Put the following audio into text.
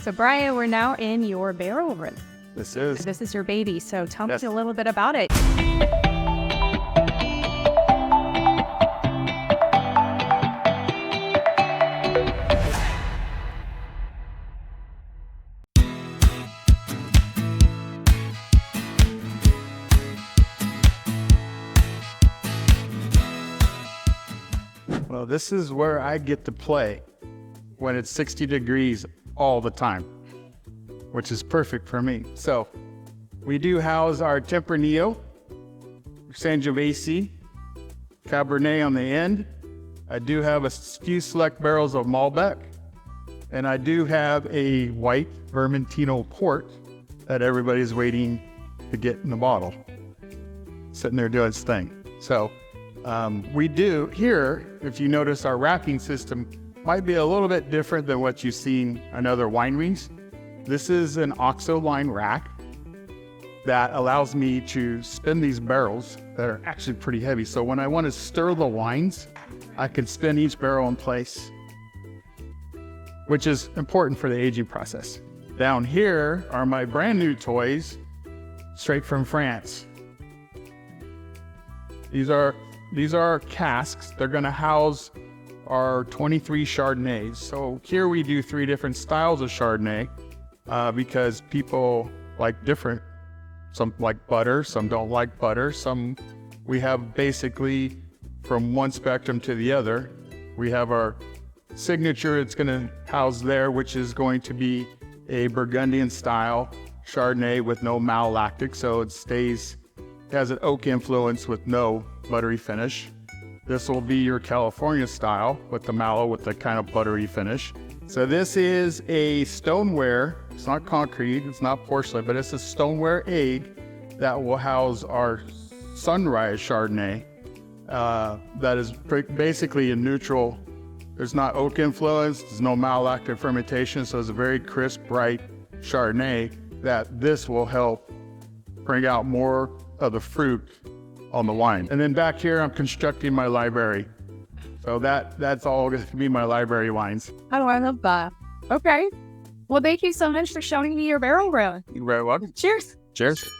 So Bryan, we're now in your barrel room. This is your baby. So tell Yes. me a little bit about it. Well, this is where I get to play when it's 60 degrees all the time, which is perfect for me. So we do house our Tempranillo, Sangiovese, Cabernet on the end. I do have a few select barrels of Malbec, and I do have a white Vermentino port that everybody's waiting to get in the bottle, sitting there doing its thing. So we do here, if you notice, our racking system might be a little bit different than what you've seen in other wineries. This is an OXO line rack that allows me to spin these barrels that are actually pretty heavy. So when I want to stir the wines, I can spin each barrel in place, which is important for the aging process. Down here are my brand new toys, straight from France. These are our casks. They're gonna house our 23 Chardonnays. So here we do 3 different styles of Chardonnay because people like different. Some like butter, some don't like butter. We have basically from one spectrum to the other. We have our signature it's gonna house there, which is going to be a Burgundian style Chardonnay with no malolactic. So it has an oak influence with no buttery finish. This will be your California style with the mallow with the kind of buttery finish. So this is a stoneware. It's not concrete, it's not porcelain, but it's a stoneware egg that will house our Sunrise Chardonnay. That is basically a neutral. There's not oak influence, there's no malolactic fermentation, so it's a very crisp, bright Chardonnay that this will help bring out more of the fruit on the wine. And then back here, I'm constructing my library. So that's all going to be my library wines. Oh, I love that. Okay. Well, thank you so much for showing me your barrel room. You're very welcome. Cheers. Cheers.